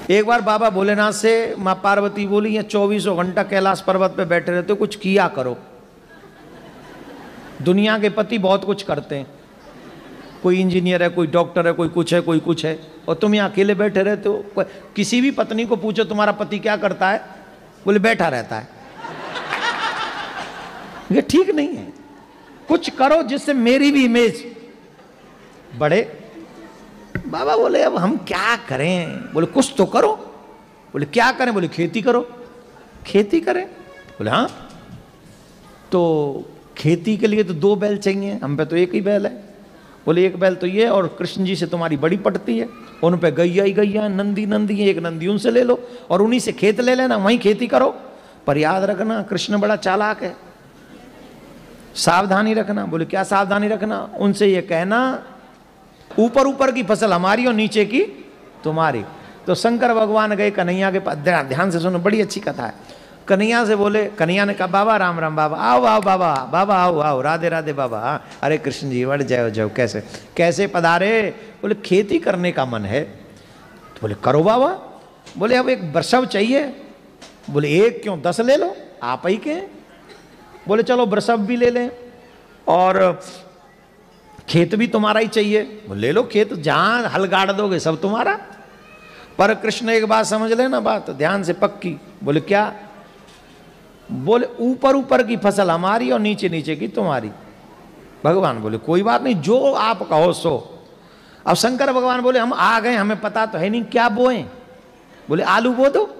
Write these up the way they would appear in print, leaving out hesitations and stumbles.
एक बार बाबा भोलेनाथ से माँ पार्वती बोली, ये 24 घंटा कैलाश पर्वत पे बैठे रहते हो, कुछ किया करो। दुनिया के पति बहुत कुछ करते हैं, कोई इंजीनियर है, कोई डॉक्टर है, कोई कुछ है, कोई कुछ है, और तुम यहाँ अकेले बैठे रहते हो। किसी भी पत्नी को पूछो तुम्हारा पति क्या करता है, बोले बैठा रहता है। ये ठीक नहीं है, कुछ करो जिससे मेरी भी इमेज बढ़े। बाबा बोले अब हम क्या करें? बोले कुछ तो करो। बोले क्या करें? बोले खेती करो। खेती करें? बोले हाँ। तो खेती के लिए तो 2 बैल चाहिए, हम पे तो एक ही बैल है। बोले एक बैल तो ये, और कृष्ण जी से तुम्हारी बड़ी पटती है, उन पे गैया ही गैया, नंदी नंदी है, एक नंदी उनसे ले लो और उन्हीं से खेत ले लेना, वहीं खेती करो। पर याद रखना कृष्ण बड़ा चालाक है, सावधानी रखना। बोले क्या सावधानी रखना? उनसे ये कहना ऊपर ऊपर की फसल हमारी और नीचे की तुम्हारी। तो शंकर भगवान गए कन्हैया के पास, ध्यान से सुनो, बड़ी अच्छी कथा है। कन्हैया से बोले, कन्हैया ने कहा बाबा राम राम, बाबा आओ आओ, बाबा बाबा आओ आओ, राधे राधे बाबा। अरे कृष्ण जी बढ़ जाओ जाओ, कैसे कैसे पधारे? बोले खेती करने का मन है। तो बोले करो बाबा। बोले अब एक वृषभ चाहिए। बोले एक क्यों, 10 ले लो, आप ही के। बोले चलो वृषभ भी ले लें और खेत भी तुम्हारा ही चाहिए। बोले ले लो खेत, जहां हल गाड़ दोगे सब तुम्हारा। पर कृष्ण एक बात समझ लेना, बात ध्यान से पक्की। बोले क्या? बोले ऊपर ऊपर की फसल हमारी और नीचे नीचे की तुम्हारी। भगवान बोले कोई बात नहीं, जो आप कहो सो। अब शंकर भगवान बोले हम आ गए, हमें पता तो है नहीं क्या बोए। बोले आलू बो दो।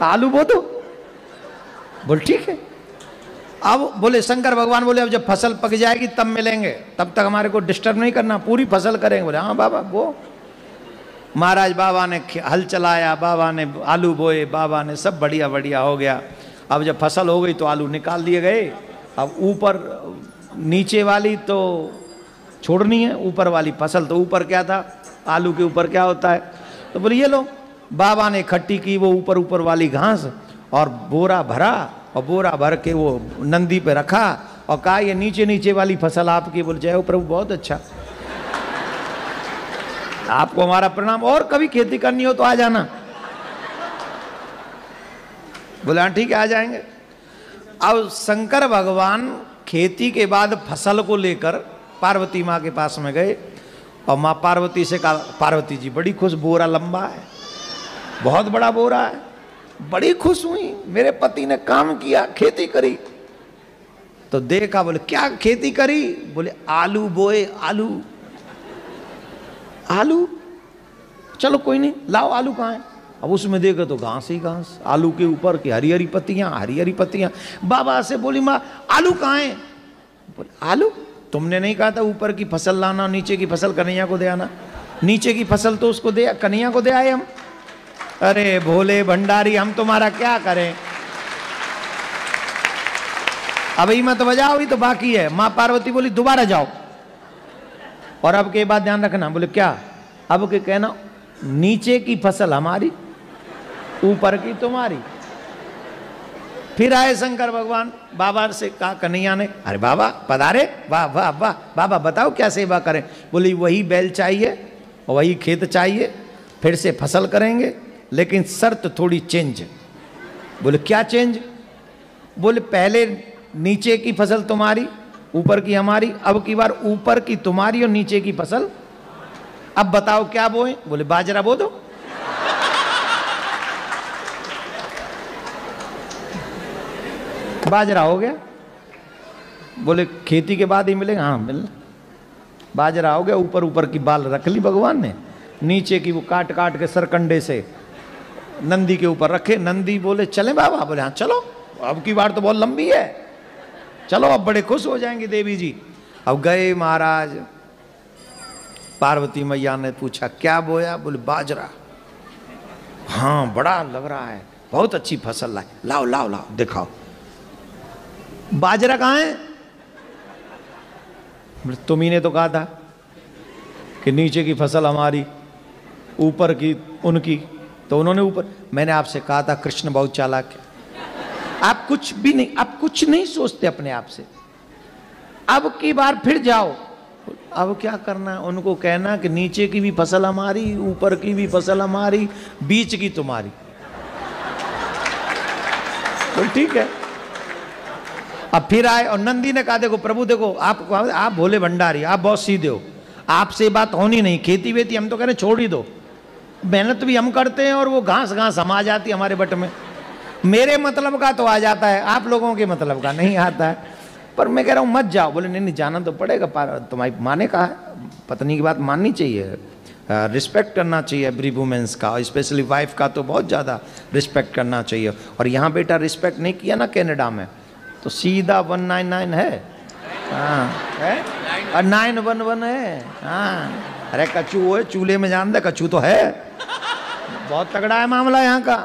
आलू बो दो। बोले ठीक है। अब बोले शंकर भगवान बोले अब जब फसल पक जाएगी तब मिलेंगे, तब तक हमारे को डिस्टर्ब नहीं करना, पूरी फसल करेंगे। बोले हाँ बाबा वो। महाराज बाबा ने हल चलाया, बाबा ने आलू बोए, बाबा ने सब बढ़िया बढ़िया हो गया। अब जब फसल हो गई तो आलू निकाल दिए गए। अब ऊपर नीचे वाली तो छोड़नी है, ऊपर वाली फसल तो ऊपर क्या था, आलू के ऊपर क्या होता है। तो बोले ये लो। बाबा ने इकट्ठी की वो ऊपर ऊपर वाली घास और बोरा भरा, और बोरा भर के वो नंदी पे रखा और कहा ये नीचे नीचे वाली फसल आपकी। बोल जय प्रभु, बहुत अच्छा, आपको हमारा प्रणाम, और कभी खेती करनी हो तो आ जाना। बोला ठीक है आ जाएंगे। अब शंकर भगवान खेती के बाद फसल को लेकर पार्वती माँ के पास में गए और माँ पार्वती से कहा, पार्वती जी बड़ी खुश, बोरा लंबा है, बहुत बड़ा बोरा है, बड़ी खुश हुई, मेरे पति ने काम किया, खेती करी। तो देखा, बोले क्या खेती करी? बोले आलू बोए। आलू आलू, चलो कोई नहीं, लाओ आलू कहाँ है? अब उसमें देखो तो घास ही घास, आलू के ऊपर की हरी हरी पत्तियां, हरी हरी पत्तियां। बाबा से बोली माँ आलू कहाँ है? बोले आलू, तुमने नहीं कहा था ऊपर की फसल लाना, नीचे की फसल कन्हैया को दे आना? नीचे की फसल तो उसको दे, कन्हैया को दे आए हम। अरे भोले भंडारी, हम तुम्हारा क्या करें? अभी मत बजाओ, ही तो बाकी है। माँ पार्वती बोली दोबारा जाओ, और अब के बाद ध्यान रखना। बोले क्या? अब के कहना नीचे की फसल हमारी, ऊपर की तुम्हारी। फिर आए शंकर भगवान, बाबा से कहा कन्हैया ने, अरे बाबा पधारे, वाह वाह वाह, बाबा बताओ क्या सेवा करें? बोली वही बैल चाहिए और वही खेत चाहिए, फिर से फसल करेंगे, लेकिन शर्त थोड़ी चेंज। बोले क्या चेंज? बोले पहले नीचे की फसल तुम्हारी, ऊपर की हमारी, अब की बार ऊपर की तुम्हारी और नीचे की फसल। अब बताओ क्या बोए? बोले बाजरा बो दो। बाजरा हो गया। बोले खेती के बाद ही मिलेगा? हाँ मिलना। बाजरा हो गया, ऊपर ऊपर की बाल रख ली भगवान ने, नीचे की वो काट काट के सरकंडे से नंदी के ऊपर रखे। नंदी बोले चले बाबा? बोले हाँ चलो, अब की बार तो बहुत लंबी है, चलो अब बड़े खुश हो जाएंगे देवी जी। अब गए महाराज, पार्वती मैया ने पूछा क्या बोया? बोले बाजरा। हाँ बड़ा लग रहा है, बहुत अच्छी फसल लाए, लाओ लाओ लाओ दिखाओ। बाजरा कहाँ है? बोले तुम्ही ने तो कहा था कि नीचे की फसल हमारी, ऊपर की उनकी, तो उन्होंने ऊपर। मैंने आपसे कहा था कृष्ण बहुत चालाक है, आप कुछ भी नहीं, आप कुछ नहीं सोचते अपने आप से। अब की बार फिर जाओ। अब क्या करना? उनको कहना कि नीचे की भी फसल हमारी, ऊपर की भी फसल हमारी, बीच की तुम्हारी। तो ठीक है। अब फिर आए और नंदी ने कहा देखो प्रभु देखो, आप भोले भंडारी, आप बहुत सीधे हो, आपसे बात होनी नहीं, खेती वेती हम तो कह रहे छोड़ ही दो, मेहनत भी हम करते हैं और वो घास घास हम आ जाती है हमारे बट में, मेरे मतलब का तो आ जाता है, आप लोगों के मतलब का नहीं आता है। पर मैं कह रहा हूँ मत जाओ। बोले नहीं नहीं जाना तो पड़ेगा, तुम्हारी माने कहा है, पत्नी की बात माननी चाहिए, रिस्पेक्ट करना चाहिए एवरी वुमेन्स का, स्पेशली वाइफ का तो बहुत ज़्यादा रिस्पेक्ट करना चाहिए। और यहाँ बेटा रिस्पेक्ट नहीं किया ना कनाडा में तो सीधा 199 है, हाँ है, और 911 है, हाँ। अरे कछू है, चूल्हे में जान दे कछू तो है, बहुत तगड़ा है मामला यहाँ का।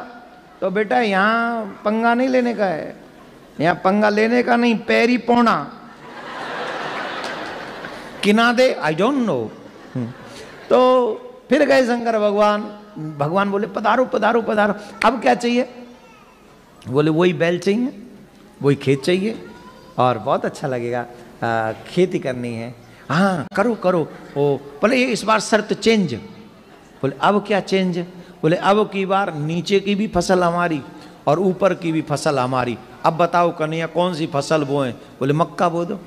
तो बेटा यहाँ पंगा नहीं लेने का है, यहाँ पंगा लेने का नहीं, पैरी पौना किना दे, आई डोंट नो। तो फिर गए शंकर भगवान, भगवान बोले पधारो पधारो पधारो, अब क्या चाहिए? बोले वही बैल चाहिए, वही खेत चाहिए और बहुत अच्छा लगेगा, खेती करनी है। हाँ करो करो। ओ बोले ये इस बार शर्त चेंज। बोले अब क्या चेंज? बोले अब की बार नीचे की भी फसल हमारी और ऊपर की भी फसल हमारी। अब बताओ कन्हैया कौन सी फसल बोए? बोले मक्का बो दो।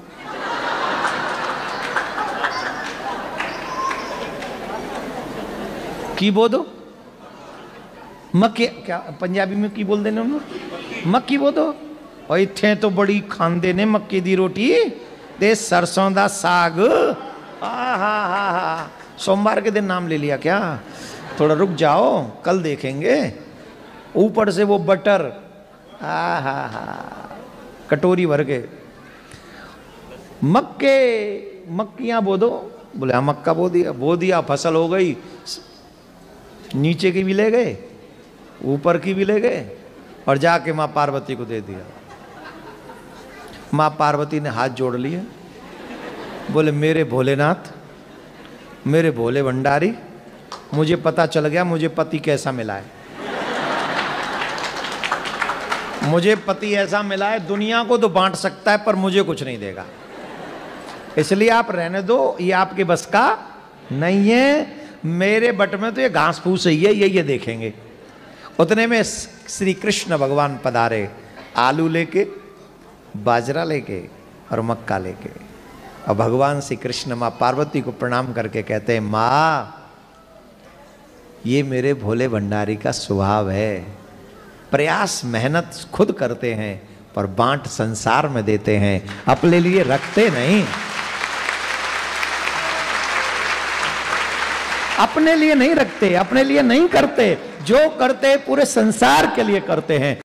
की बो दो, मक्के, क्या पंजाबी में की बोल देने उन्होंने, मक्की बो दो। और इत्थे तो बड़ी खांदे ने मक्के दी रोटी ते सरसों दा साग। हा सोमवार के दिन नाम ले लिया क्या? थोड़ा रुक जाओ कल देखेंगे। ऊपर से वो बटर, कटोरी भर के। मक्कियां बो दो। बोले हाँ मक्का बो दिया, फसल हो गई, नीचे की भी ले गए, ऊपर की भी ले गए और जाके माँ पार्वती को दे दिया। माँ पार्वती ने हाथ जोड़ लिए, बोले मेरे भोलेनाथ, मेरे भोले भंडारी, मुझे पता चल गया मुझे पति कैसा मिला है। मुझे पति ऐसा मिला है दुनिया को तो बांट सकता है पर मुझे कुछ नहीं देगा, इसलिए आप रहने दो, ये आपके बस का नहीं है। मेरे बट में तो ये घास फूस ही है, ये देखेंगे। उतने में श्री कृष्ण भगवान पधारे, आलू लेके, बाजरा लेके और मक्का लेके। और भगवान श्री कृष्ण माँ पार्वती को प्रणाम करके कहते हैं माँ ये मेरे भोले भंडारी का स्वभाव है, प्रयास मेहनत खुद करते हैं पर बांट संसार में देते हैं, अपने लिए रखते नहीं, अपने लिए नहीं रखते, अपने लिए नहीं करते, जो करते पूरे संसार के लिए करते हैं।